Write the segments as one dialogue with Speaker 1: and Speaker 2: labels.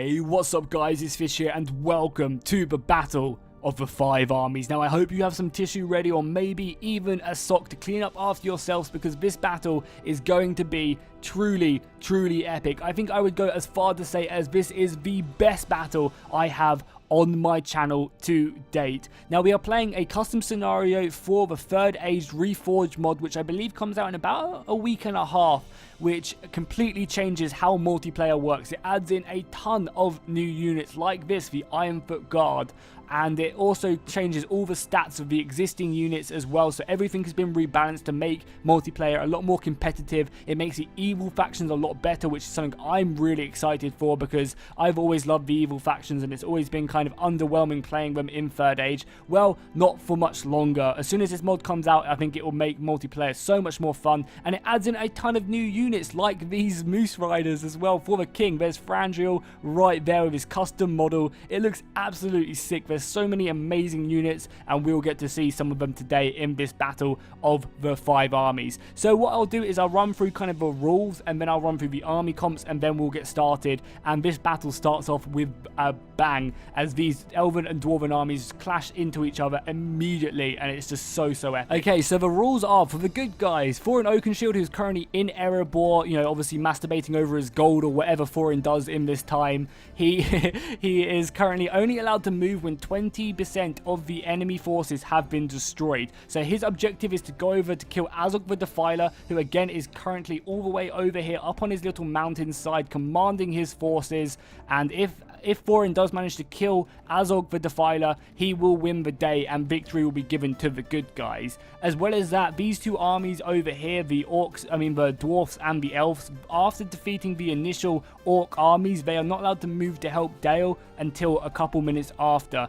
Speaker 1: Hey, what's up guys, it's Fish here and welcome to the Battle of the Five Armies. Now I hope you have some tissue ready or maybe even a sock to clean up after yourselves because this battle is going to be truly epic. I think I would go as far to say as this is the best battle I have on my channel to date. Now we are playing a custom scenario for the Third Age Reforged mod, which I believe comes out in about a week and a half, which completely changes how multiplayer works. It adds in a ton of new units like this, the Ironfoot Guard, and it also changes all the stats of the existing units as well, so everything has been rebalanced to make multiplayer a lot more competitive. It makes the evil factions a lot better, which is something I'm really excited for because I've always loved the evil factions and it's always been kind of underwhelming playing them in Third Age. Well, not for much longer. As soon as this mod comes out, I think it will make multiplayer so much more fun, and it adds in a ton of new units like these Moose Riders as well for the King. There's Frandriel right there with his custom model. It looks absolutely sick. There's so many amazing units and we'll get to see some of them today in this Battle of the Five Armies. So what I'll do is I'll run through kind of the rules and then I'll run through the army comps and then we'll get started, and this battle starts off with a bang as these Elven and Dwarven armies clash into each other immediately, and it's just so epic. Okay, so the rules are for the good guys. For an Oakenshield who's currently in Erebor, you know, obviously masturbating over his gold or whatever Thorin does in this time, he is currently only allowed to move when 20% of the enemy forces have been destroyed. So his objective is to go over to kill Azog the Defiler, who again is currently all the way over here up on his little mountainside commanding his forces, and if Thorin does manage to kill Azog the Defiler, he will win the day and victory will be given to the good guys. As well as that, these two armies over here, the dwarfs and the elves, after defeating the initial orc armies, they are not allowed to move to help Dale until a couple minutes after.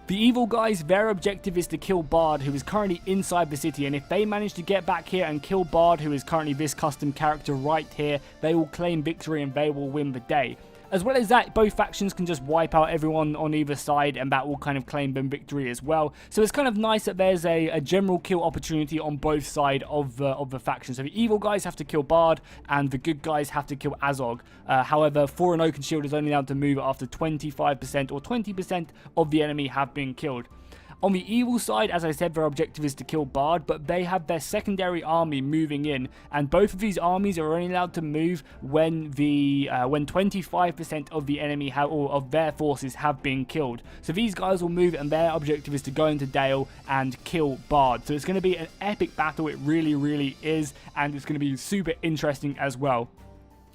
Speaker 1: The evil guys, their objective is to kill Bard, who is currently inside the city, and if they manage to get back here and kill Bard, who is currently this custom character right here, they will claim victory and they will win the day. As well as that, both factions can just wipe out everyone on either side and that will kind of claim them victory as well. So it's kind of nice that there's a general kill opportunity on both sides of the faction. So the evil guys have to kill Bard and the good guys have to kill Azog. However, for an Oakenshield is only allowed to move after 25% or 20% of the enemy have been killed. On the evil side, as I said, their objective is to kill Bard, but they have their secondary army moving in, and both of these armies are only allowed to move when 25% of the enemy or of their forces have been killed. So these guys will move, and their objective is to go into Dale and kill Bard. So it's going to be an epic battle. It really is, and it's going to be super interesting as well.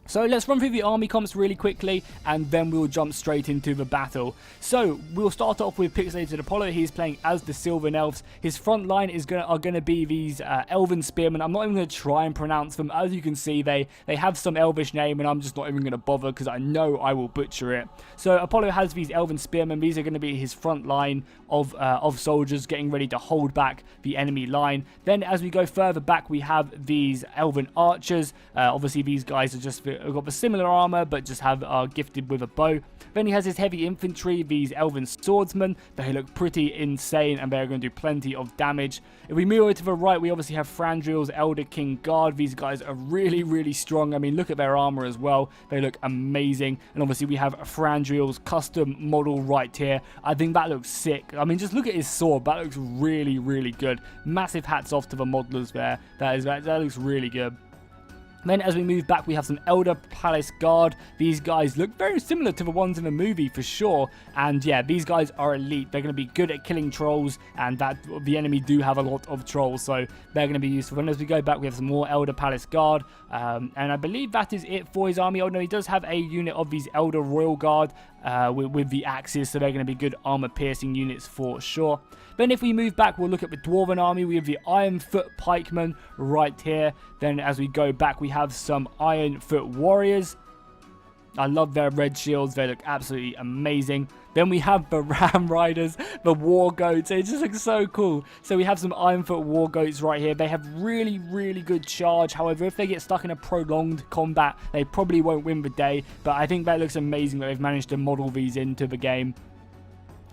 Speaker 1: So let's run through the army comps really quickly and then we'll jump straight into the battle. So we'll start off with Pixelated Apollo. He's playing as the Sylvan Elves. His front line are going to be these Elven Spearmen. I'm not even going to try and pronounce them. As you can see, they have some Elvish name and I'm just not even going to bother because I know I will butcher it. So Apollo has these Elven Spearmen. These are going to be his front line of soldiers getting ready to hold back the enemy line. Then as we go further back, we have these Elven Archers. Obviously these guys are just got the similar armor but just are gifted with a bow. Then he has his heavy infantry, these Elven Swordsmen. They look pretty insane and they're going to do plenty of damage. If we move over to the right, we obviously have Frandriel's Elder King Guard. These guys are really strong. I mean, look at their armor as well. They look amazing. And obviously we have Frandriel's custom model right here. I think that looks sick. I mean, just look at his sword. That looks really good. Massive hats off to the modelers there. That looks really good. Then as we move back, we have some Elder Palace Guard. These guys look very similar to the ones in the movie for sure. And yeah, these guys are elite. They're going to be good at killing trolls, and that the enemy do have a lot of trolls, so they're going to be useful. And as we go back, we have some more Elder Palace Guard. And I believe that is it for his army. Oh no, he does have a unit of these Elder Royal Guard with the axes, so they're going to be good armor-piercing units for sure. Then if we move back, we'll look at the Dwarven army. We have the Ironfoot Pikemen right here. Then as we go back, we have some Ironfoot Warriors. I love their red shields. They look absolutely amazing. Then we have the Ram Riders, the War Goats. It just looks so cool. So we have some Ironfoot War Goats right here. They have really good charge. However, if they get stuck in a prolonged combat, they probably won't win the day. But I think that looks amazing that they've managed to model these into the game.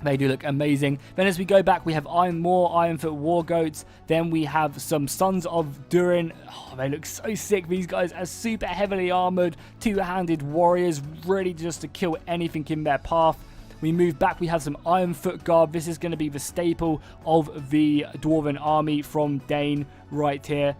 Speaker 1: They do look amazing. Then as we go back, we have more Ironfoot War Goats. Then we have some Sons of Durin. Oh, they look so sick. These guys are super heavily armored, two-handed warriors, ready just to kill anything in their path. We move back, we have some Ironfoot Guard. This is going to be the staple of the Dwarven army from Dane right here.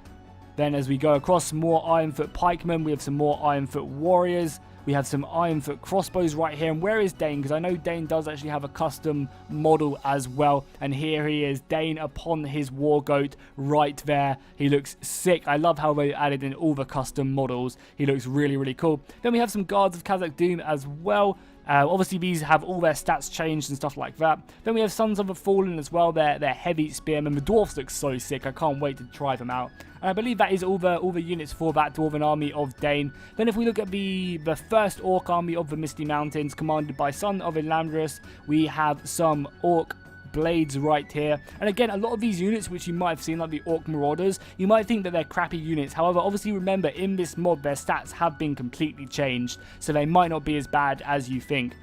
Speaker 1: Then as we go across, more Ironfoot Pikemen. We have some more Ironfoot Warriors. We have some Ironfoot crossbows right here. And where is Dane? Because I know Dane does actually have a custom model as well. And here he is, Dane upon his war goat right there. He looks sick. I love how they added in all the custom models. He looks really, really cool. Then we have some Guards of Khazak Doom as well. Obviously, these have all their stats changed and stuff like that. Then we have Sons of the Fallen as well. They're heavy spearmen. The dwarfs look so sick. I can't wait to try them out. And I believe that is all the units for that Dwarven army of Dane. Then if we look at the first Orc army of the Misty Mountains, commanded by Son of Elandris, we have some Orc blades right here. And again, a lot of these units which you might have seen, like the Orc Marauders, you might think that they're crappy units. However, obviously remember, in this mod their stats have been completely changed, so they might not be as bad as you think.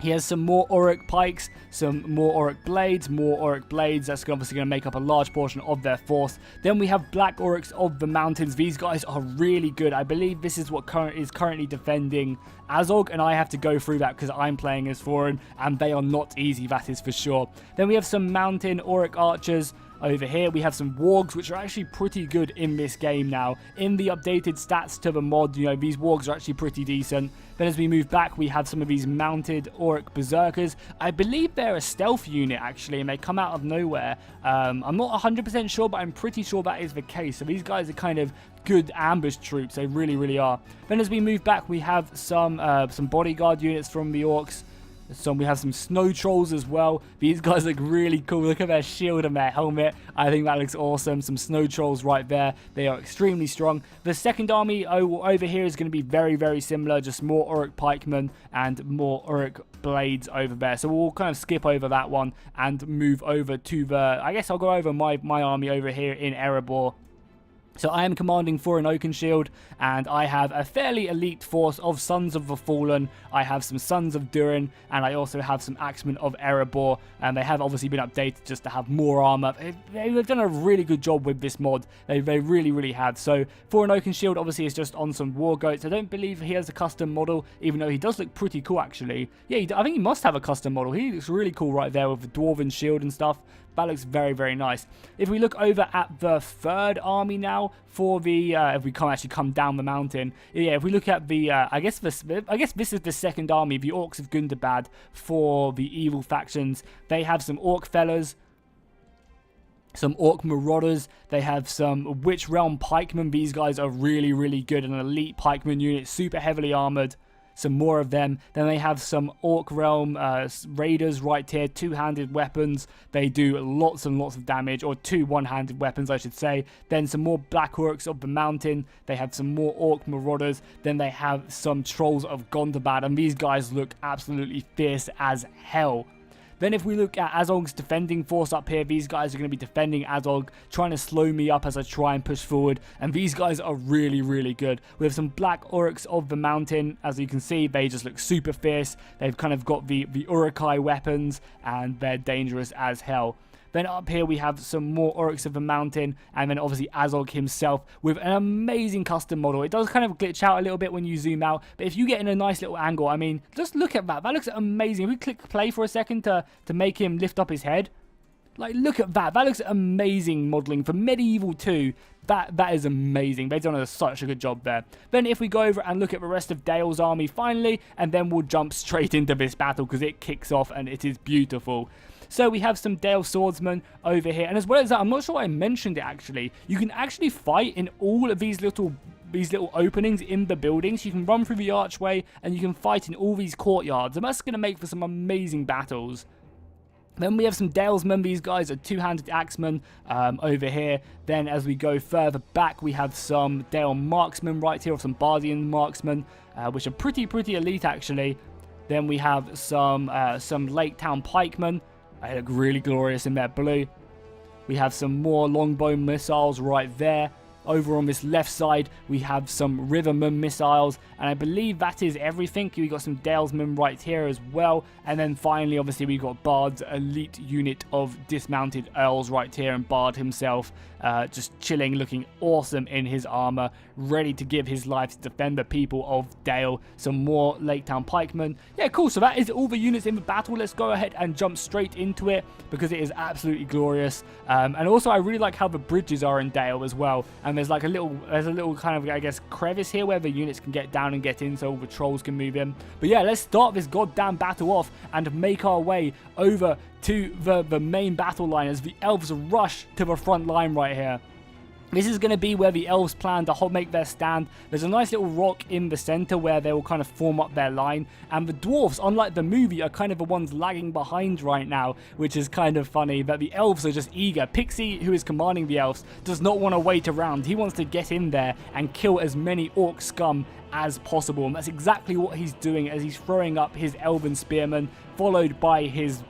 Speaker 1: He has some more Auric Pikes, some more Auric Blades, more Auric Blades. That's obviously going to make up a large portion of their force. Then we have Black Aurics of the Mountains. These guys are really good. I believe this is what is currently defending Azog, and I have to go through that because I'm playing as Thorin, and they are not easy, that is for sure. Then we have some Mountain Auric Archers. Over here, we have some Wargs, which are actually pretty good in this game now. In the updated stats to the mod, you know, these Wargs are actually pretty decent. Then as we move back, we have some of these mounted Auric Berserkers. I believe they're a stealth unit, actually, and they come out of nowhere. I'm not 100% sure, but I'm pretty sure that is the case. So these guys are kind of good ambush troops. They really, really are. Then as we move back, we have some bodyguard units from the Orcs. We have some snow trolls as well. These guys look really cool. Look at their shield and their helmet. I think that looks awesome. Some snow trolls right there. They are extremely strong. The second army over here is going to be very, very similar. Just more Auric Pikemen and more Auric Blades over there. So we'll kind of skip over that one and move over to the... I guess I'll go over my army over here in Erebor. So I am commanding for an Oakenshield, and I have a fairly elite force of Sons of the Fallen. I have some Sons of Durin, and I also have some Axemen of Erebor, and they have obviously been updated just to have more armor. They've done a really good job with this mod. They really, really have. So for an Oakenshield, obviously, it's just on some War Goats. I don't believe he has a custom model, even though he does look pretty cool, actually. Yeah, I think he must have a custom model. He looks really cool right there with the Dwarven shield and stuff. That looks very, very nice. If we look over at the third army now, for the if we can't actually come down the mountain, yeah. If we look at the, I guess this is the second army, the Orcs of Gundabad for the evil factions. They have some Orc Fellas, some Orc Marauders. They have some Witch Realm Pikemen. These guys are really, really good. An elite Pikeman unit, super heavily armored. Some more of them. Then they have some Orc Realm Raiders right here, two-handed weapons. They do lots and lots of damage, or two one-handed weapons, I should say. Then some more Black Orcs of the Mountain. They have some more Orc Marauders. Then they have some Trolls of Gondabad, and these guys look absolutely fierce as hell. Then if we look at Azog's defending force up here, these guys are going to be defending Azog, trying to slow me up as I try and push forward. And these guys are really, really good. We have some Black Orcs of the Mountain. As you can see, they just look super fierce. They've kind of got the Urukai weapons, and they're dangerous as hell. Then up here we have some more Orcs of the Mountain, and then obviously Azog himself with an amazing custom model. It does kind of glitch out a little bit when you zoom out, but if you get in a nice little angle, I mean, just look at that. That looks amazing. If we click play for a second to make him lift up his head, like, look at that. That looks amazing modeling for Medieval 2. That is amazing. They've done such a good job there. Then if we go over and look at the rest of Dale's army finally, and then we'll jump straight into this battle because it kicks off and it is beautiful. So we have some Dale swordsmen over here, and as well as that, I'm not sure I mentioned it actually, you can actually fight in all of these little openings in the buildings. You can run through the archway and you can fight in all these courtyards, and that's going to make for some amazing battles. Then we have some Dalesmen. These guys are two-handed axemen over here. Then as we go further back, we have some Dale marksmen right here, or some Bardian marksmen, which are pretty elite actually. Then we have some Lake Town pikemen. They look really glorious in their blue. We have some more longbow missiles right there. Over on this left side, we have some Riverman missiles, and I believe that is everything. We got some Dalesmen right here as well, and then finally, obviously, we got Bard's elite unit of dismounted Earls right here, and Bard himself just chilling, looking awesome in his armor, ready to give his life to defend the people of Dale. Some more Lake Town pikemen. Yeah, cool. So that is all the units in the battle. Let's go ahead and jump straight into it because it is absolutely glorious. And also, I really like how the bridges are in Dale as well. And there's like a little kind of, I guess, crevice here where the units can get down and get in, so all the trolls can move in. But yeah, let's start this goddamn battle off and make our way over to the main battle line as the elves rush to the front line right here. This is going to be where the elves plan to make their stand. There's a nice little rock in the center where they will kind of form up their line. And the dwarves, unlike the movie, are kind of the ones lagging behind right now, which is kind of funny. But the elves are just eager. Pixie, who is commanding the elves, does not want to wait around. He wants to get in there and kill as many orc scum as possible. And that's exactly what he's doing as he's throwing up his elven spearmen, followed by his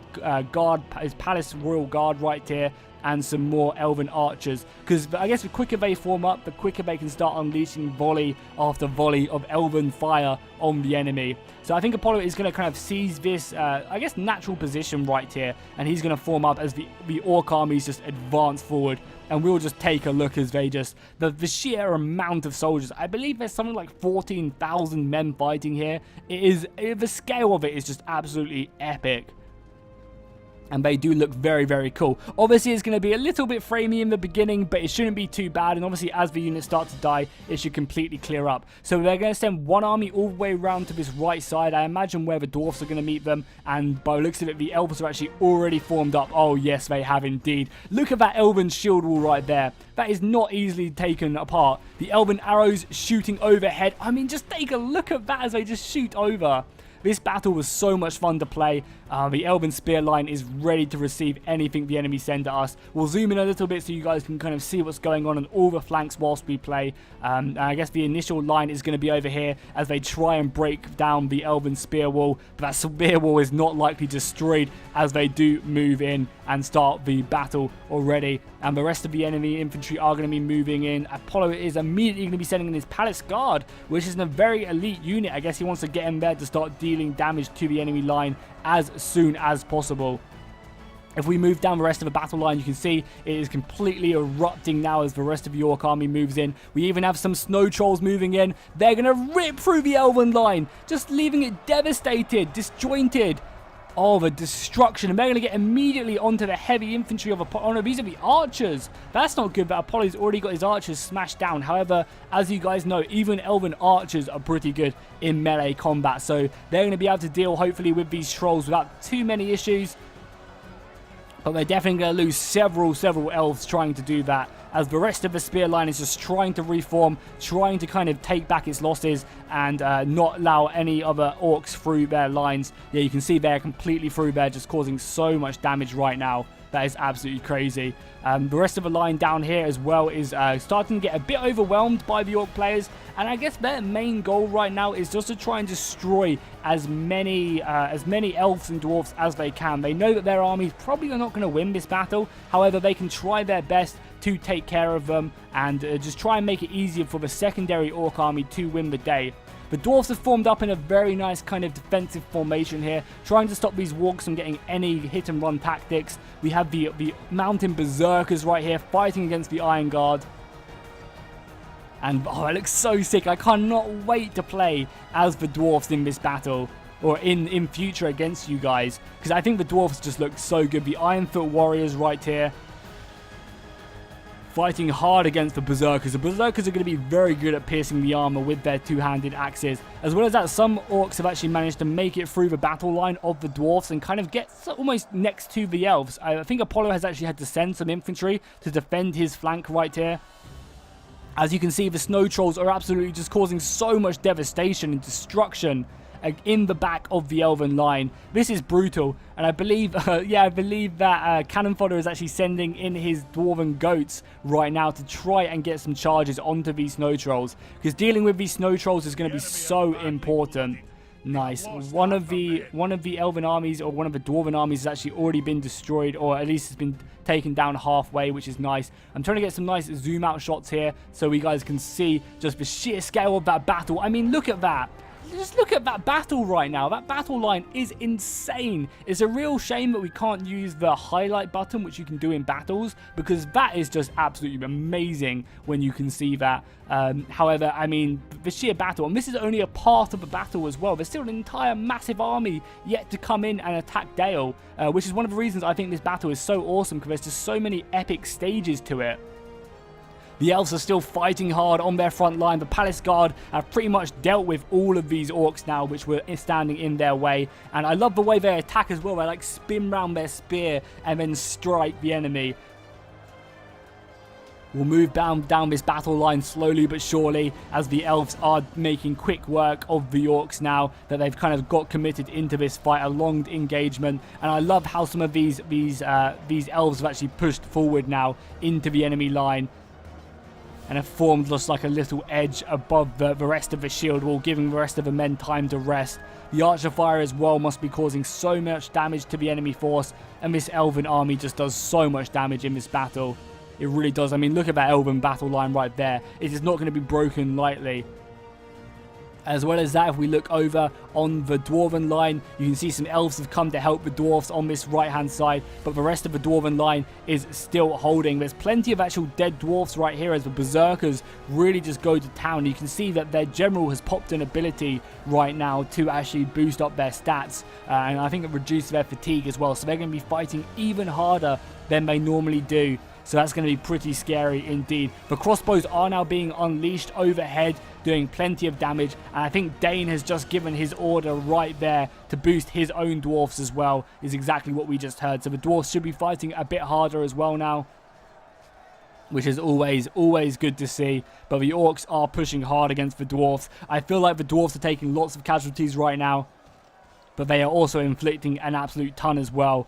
Speaker 1: guard, his palace royal guard right here, and some more elven archers, because I guess the quicker they form up, the quicker they can start unleashing volley after volley of elven fire on the enemy. So I think Apollo is going to kind of seize this, I guess, natural position right here, and he's going to form up as the orc armies just advance forward, and we'll just take a look as they just, the sheer amount of soldiers. I believe there's something like 14,000 men fighting here. The scale of it is just absolutely epic. And they do look very, very cool. Obviously, it's going to be a little bit framey in the beginning, but it shouldn't be too bad. And obviously, as the units start to die, it should completely clear up. So they're going to send one army all the way around to this right side. I imagine where the dwarfs are going to meet them. And by the looks of it, the elves are actually already formed up. Oh, yes, they have indeed. Look at that elven shield wall right there. That is not easily taken apart. The elven arrows shooting overhead. I mean, just take a look at that as they just shoot over. This battle was so much fun to play. The Elven Spear line is ready to receive anything the enemy send to us. We'll zoom in a little bit so you guys can kind of see what's going on all the flanks whilst we play. I guess the initial line is going to be over here as they try and break down the Elven Spear wall. But that spear wall is not likely destroyed as they do move in and start the battle already. And the rest of the enemy infantry are going to be moving in. Apollo is immediately going to be sending in his Palace Guard, which is a very elite unit. I guess he wants to get in there to start dealing damage to the enemy line as soon as possible. If we move down the rest of the battle line, you can see it is completely erupting now as the rest of the Orc army moves in. We even have some snow trolls moving in. They're going to rip through the Elven line, just leaving it devastated, disjointed. Oh, the destruction. And they're going to get immediately onto the heavy infantry of Apollo. Oh, no, these are the archers. That's not good, but Apollo's already got his archers smashed down. However, as you guys know, even elven archers are pretty good in melee combat. So they're going to be able to deal, hopefully, with these trolls without too many issues. But they're definitely going to lose several elves trying to do that, as the rest of the spear line is just trying to reform, trying to kind of take back its losses and not allow any other orcs through their lines. Yeah, you can see they're completely through there, just causing so much damage right now. That is absolutely crazy. The rest of the line down here as well is starting to get a bit overwhelmed by the orc players. And I guess their main goal right now is just to try and destroy as many elves and dwarfs as they can. They know that their armies probably are not going to win this battle. However, they can try their best to take care of them and just try and make it easier for the secondary orc army to win the day. The dwarves have formed up in a very nice kind of defensive formation here, trying to stop these wargs from getting any hit and run tactics. We have the mountain berserkers right here fighting against the Iron Guard. And oh, it looks so sick. I cannot wait to play as the dwarves in this battle, or in future against you guys, because I think the dwarves just look so good. The Ironfoot warriors right here, fighting hard against the berserkers. The berserkers are going to be very good at piercing the armor with their two-handed axes. As well as that, some orcs have actually managed to make it through the battle line of the dwarfs and kind of get almost next to the elves. I think Apollo has actually had to send some infantry to defend his flank right here. As you can see, the snow trolls are absolutely just causing so much devastation and destruction in the back of the elven line. This is brutal, and I believe that Cannon Fodder is actually sending in his dwarven goats right now to try and get some charges onto these snow trolls, because dealing with these snow trolls is going to be so important. Nice. One of the elven armies, or one of the dwarven armies, has actually already been destroyed, or at least has been taken down halfway, which is nice. I'm trying to get some nice zoom out shots here so you guys can see just the sheer scale of that battle. I mean, look at that. Just look at that battle right now. That battle line is insane. It's a real shame that we can't use the highlight button, which you can do in battles, because that is just absolutely amazing when you can see that. However, I mean, the sheer battle, and this is only a part of the battle as well. There's still an entire massive army yet to come in and attack Dale, which is one of the reasons I think this battle is so awesome, because there's just so many epic stages to it. The elves are still fighting hard on their front line. The palace guard have pretty much dealt with all of these orcs now, which were standing in their way. And I love the way they attack as well. They like spin round their spear and then strike the enemy. We'll move down this battle line slowly but surely, as the elves are making quick work of the orcs now that they've kind of got committed into this fight, a long engagement. And I love how some of these elves have actually pushed forward now into the enemy line, and have formed just like a little edge above the rest of the shield wall, giving the rest of the men time to rest. The archer fire as well must be causing so much damage to the enemy force, and this elven army just does so much damage in this battle. It really does. I mean, look at that elven battle line right there. It is not going to be broken lightly. As well as that, if we look over on the dwarven line, you can see some elves have come to help the dwarves on this right hand side, but the rest of the dwarven line is still holding. There's plenty of actual dead dwarfs right here as the berserkers really just go to town. You can see that their general has popped an ability right now to actually boost up their stats, and I think it reduced their fatigue as well, so they're going to be fighting even harder than they normally do. So that's going to be pretty scary indeed. The crossbows are now being unleashed overhead, doing plenty of damage. And I think Dane has just given his order right there to boost his own dwarfs as well, is exactly what we just heard. So the dwarfs should be fighting a bit harder as well now, which is always good to see. But the orcs are pushing hard against the dwarfs. I feel like the dwarfs are taking lots of casualties right now, but they are also inflicting an absolute ton as well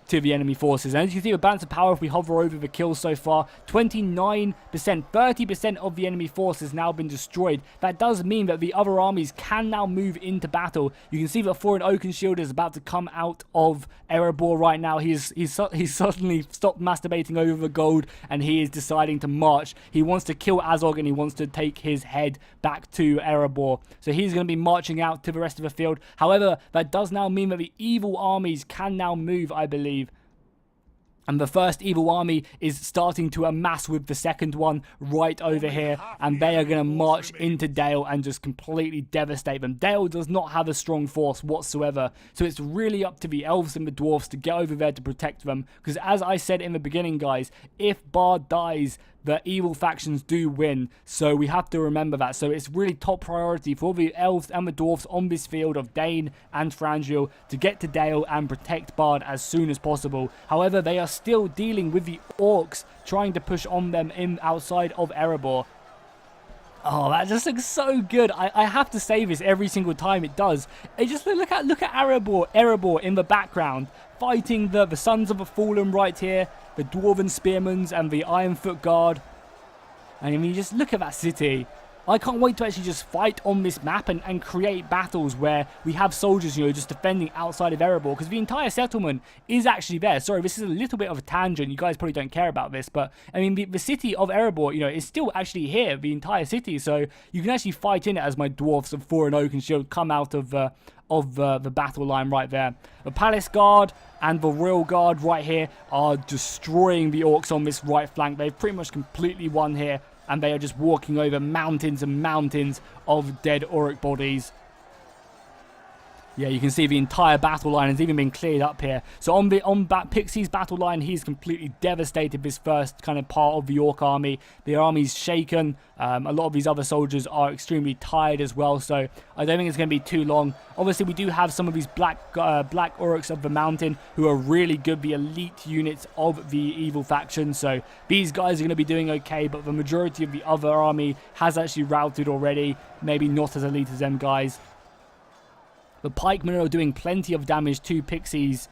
Speaker 1: to the enemy forces. And as you can see, the balance of power, if we hover over the kills so far, 29%, 30% of the enemy force has now been destroyed. That does mean that the other armies can now move into battle. You can see that Thorin Oakenshield is about to come out of Erebor right now. He's suddenly stopped masturbating over the gold, and he is deciding to march. He wants to kill Azog, and he wants to take his head back to Erebor. So he's going to be marching out to the rest of the field. However, that does now mean that the evil armies can now move, I believe. And the first evil army is starting to amass with the second one right over here. And they are going to march into Dale and just completely devastate them. Dale does not have a strong force whatsoever. So it's really up to the elves and the dwarfs to get over there to protect them. Because as I said in the beginning, guys, if Bard dies, the evil factions do win, so we have to remember that. So it's really top priority for the elves and the dwarfs on this field of Dane and Frangiel to get to Dale and protect Bard as soon as possible. However, they are still dealing with the orcs trying to push on them in outside of Erebor. Oh, that just looks so good. I have to say this every single time it does. It just look at Erebor in the background, fighting the Sons of the Fallen right here, the Dwarven Spearmen and the Ironfoot Guard. And I mean, just look at that city. I can't wait to actually just fight on this map and create battles where we have soldiers, you know, just defending outside of Erebor, because the entire settlement is actually there. Sorry, this is a little bit of a tangent. You guys probably don't care about this, but I mean, the city of Erebor, you know, is still actually here, the entire city. So you can actually fight in it as my dwarfs of Thorin Oakenshield come out of the battle line right there. The Palace Guard and the Royal Guard right here are destroying the orcs on this right flank. They've pretty much completely won here, and they are just walking over mountains and mountains of dead Auric bodies. Yeah, you can see the entire battle line has even been cleared up here. So on Pixie's battle line, he's completely devastated this first kind of part of the Orc army. The army's shaken. A lot of these other soldiers are extremely tired as well, so I don't think it's going to be too long. Obviously, we do have some of these black Aurochs of the mountain who are really good, the elite units of the evil faction. So these guys are going to be doing okay, but the majority of the other army has actually routed already. Maybe not as elite as them guys. The pikemen are doing plenty of damage to Pixie's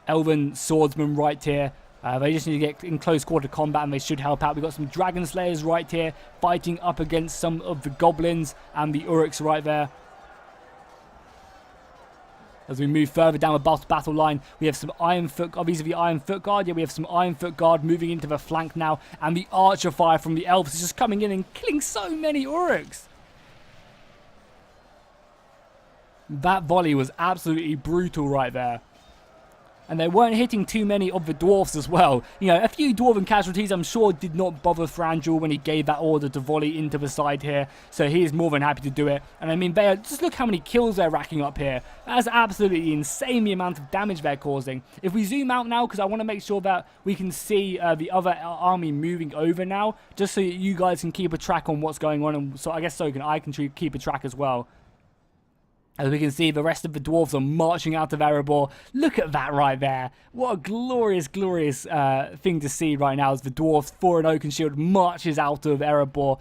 Speaker 1: elven swordsmen right here. They just need to get in close quarter combat and they should help out. We've got some dragon slayers right here fighting up against some of the goblins and the Aurochs right there. As we move further down the battle line, we have some Iron Foot, obviously the Iron Foot Guard. Yeah, we have some Iron Foot Guard moving into the flank now. And the Archer Fire from the Elves is just coming in and killing so many Uruks. That volley was absolutely brutal right there. And they weren't hitting too many of the dwarfs as well. You know, a few dwarven casualties I'm sure did not bother Thranduil when he gave that order to volley into the side here. So he is more than happy to do it. And I mean, just look how many kills they're racking up here. That's absolutely insane, the amount of damage they're causing. If we zoom out now, because I want to make sure that we can see the other army moving over now, just so you guys can keep a track on what's going on. And so I guess I can keep a track as well. As we can see, the rest of the dwarves are marching out of Erebor. Look at that right there. What a glorious, glorious thing to see right now as the dwarves, Thorin Oakenshield, marches out of Erebor,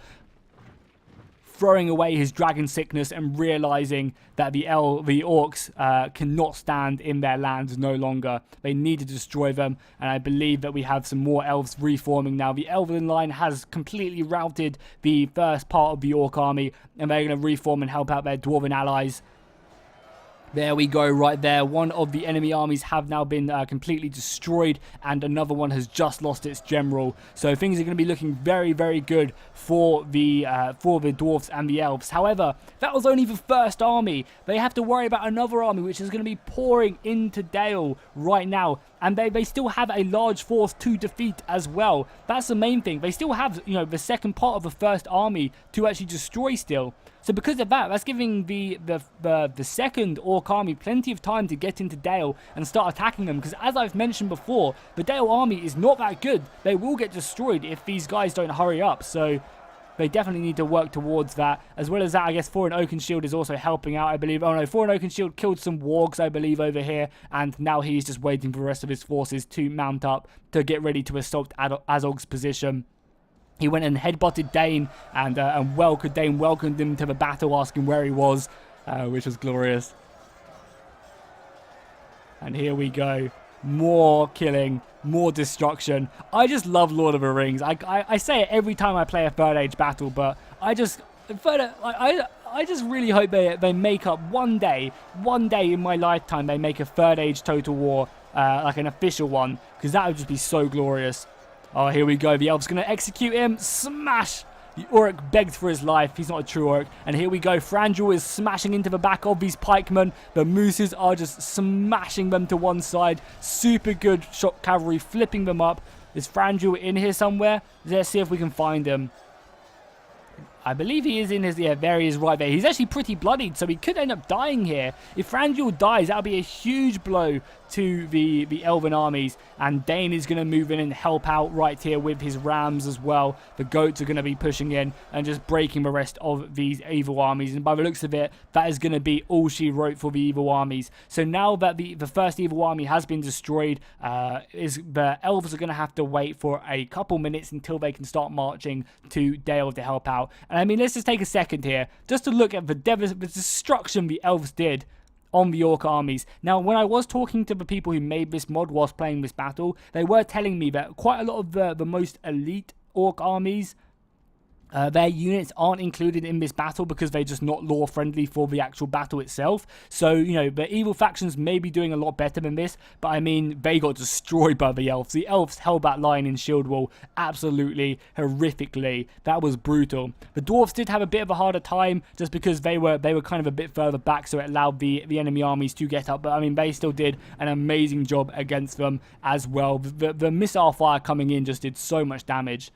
Speaker 1: throwing away his dragon sickness and realizing that the orcs cannot stand in their lands no longer. They need to destroy them, and I believe that we have some more elves reforming now. The Elven line has completely routed the first part of the orc army, and they're going to reform and help out their dwarven allies. There we go, right there. One of the enemy armies have now been completely destroyed, and another one has just lost its general. So things are going to be looking very, very good for the dwarfs and the elves. However, that was only the first army. They have to worry about another army, which is going to be pouring into Dale right now. And they still have a large force to defeat as well. That's the main thing. They still have, you know, the second part of the first army to actually destroy still. So because of that, that's giving the second orc army plenty of time to get into Dale and start attacking them. Because as I've mentioned before, the Dale army is not that good. They will get destroyed if these guys don't hurry up. So they definitely need to work towards that. As well as that, I guess Thorin Oakenshield is also helping out, I believe. Oh no, Thorin Oakenshield killed some wargs, I believe, over here. And now he's just waiting for the rest of his forces to mount up to get ready to assault Azog's position. He went and headbutted Dane, and Dane welcomed him to the battle, asking where he was, which was glorious. And here we go. More killing, more destruction. I just love Lord of the Rings. I say it every time I play a Third Age battle, but I just really hope they make up one day in my lifetime, they make a Third Age Total War, like an official one, because that would just be so glorious. Oh, here we go. The elf's going to execute him. Smash! The Uruk begged for his life. He's not a true Uruk. And here we go. Thranduil is smashing into the back of these pikemen. The mooses are just smashing them to one side. Super good shock cavalry, flipping them up. Is Thranduil in here somewhere? Let's see if we can find him. I believe he is in his, yeah, there he is right there. He's actually pretty bloodied, so he could end up dying here. If Thranduil dies, that'll be a huge blow to the Elven armies. And Dane is going to move in and help out right here with his rams as well. The goats are going to be pushing in and just breaking the rest of these evil armies. And by the looks of it, that is going to be all she wrote for the evil armies. So now that the first evil army has been destroyed, the elves are going to have to wait for a couple minutes until they can start marching to Dale to help out. And I mean, let's just take a second here just to look at the destruction the elves did on the orc armies. Now, when I was talking to the people who made this mod whilst playing this battle, they were telling me that quite a lot of the most elite orc armies, their units aren't included in this battle because they're just not lore friendly for the actual battle itself. So, you know, the evil factions may be doing a lot better than this, but I mean, they got destroyed by the elves. The elves held that line in Shield Wall absolutely horrifically. That was brutal. The dwarves did have a bit of a harder time just because they were kind of a bit further back, so it allowed the enemy armies to get up. But I mean, they still did an amazing job against them as well. The missile fire coming in just did so much damage.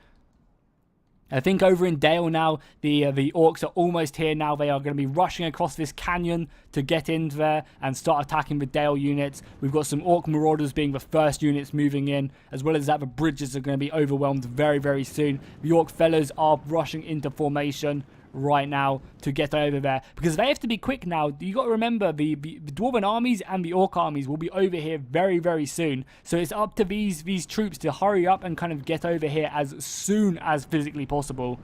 Speaker 1: I think over in Dale now, the orcs are almost here now. They are going to be rushing across this canyon to get in there and start attacking the Dale units. We've got some orc marauders being the first units moving in, as well as that the bridges are going to be overwhelmed very, very soon. The orc fellows are rushing into formation right now to get over there because they have to be quick now. You got to remember the dwarven armies and the orc armies will be over here very, very soon, so it's up to these troops to hurry up and kind of get over here as soon as physically possible.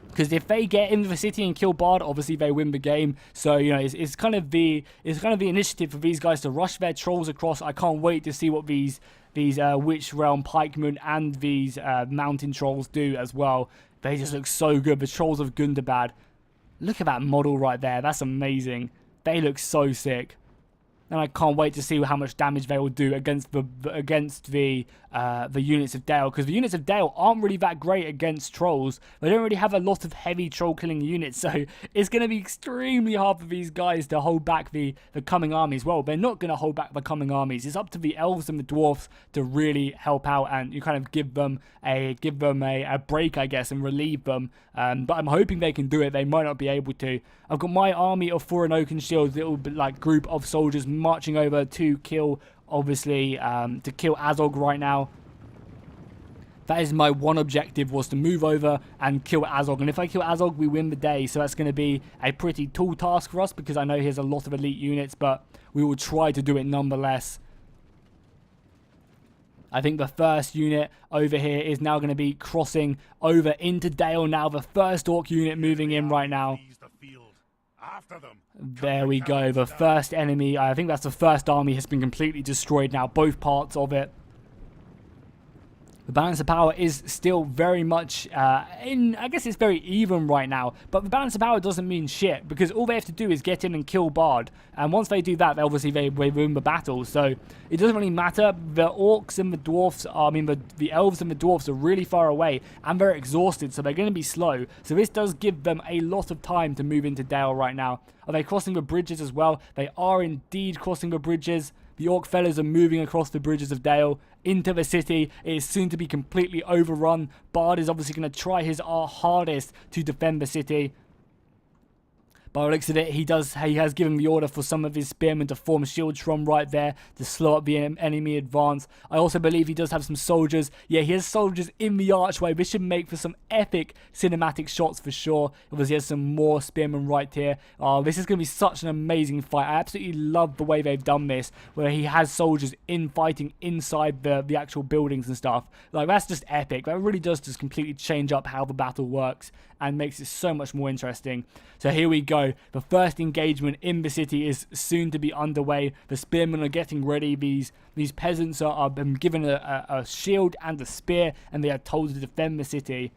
Speaker 1: Because if they get into the city and kill Bard, obviously they win the game. So, you know, it's kind of the initiative for these guys to rush their trolls across. I can't wait to see what these Witch Realm pikemen and these mountain trolls do as well. They just look so good. The Trolls of Gundabad. Look at that model right there. That's amazing. They look so sick. And I can't wait to see how much damage they will do against the units of Dale, because the units of Dale aren't really that great against trolls. They don't really have a lot of heavy troll killing units, so it's going to be extremely hard for these guys to hold back the coming armies. Well, they're not going to hold back the coming armies. It's up to the elves and the dwarfs to really help out, and you kind of give them a break, I guess, and relieve them. But I'm hoping they can do it. They might not be able to. I've got my army of Thorin Oaken Shields, little like group of soldiers marching over to kill, obviously, to kill Azog right now. That is my one objective, was to move over and kill Azog. And if I kill Azog, we win the day. So that's going to be a pretty tall task for us, because I know he has a lot of elite units, but we will try to do it nonetheless. I think the first unit over here is now going to be crossing over into Dale now. The first orc unit moving in right now. There we go. The first enemy, I think that's the first army, has been completely destroyed now. Both parts of it. The balance of power is still very much I guess it's very even right now. But the balance of power doesn't mean shit, because all they have to do is get in and kill Bard. And once they do that, obviously they win the battle. So it doesn't really matter. The orcs and the dwarfs, the elves and the dwarfs are really far away, and they're exhausted, so they're going to be slow. So this does give them a lot of time to move into Dale right now. Are they crossing the bridges as well? They are indeed crossing the bridges. The orc fellas are moving across the bridges of Dale into the city. It is soon to be completely overrun. Bard is obviously going to try his hardest to defend the city. By the looks of it, he has given the order for some of his spearmen to form shields from right there to slow up the enemy advance. I also believe he does have some soldiers. Yeah, he has soldiers in the archway. This should make for some epic cinematic shots for sure. Obviously, he has some more spearmen right here. This is going to be such an amazing fight. I absolutely love the way they've done this, where he has soldiers fighting inside the actual buildings and stuff. Like, that's just epic. That really does just completely change up how the battle works and makes it so much more interesting. So here we go. The first engagement in the city is soon to be underway. The spearmen are getting ready. These peasants are been given a shield and a spear, and they are told to defend the city,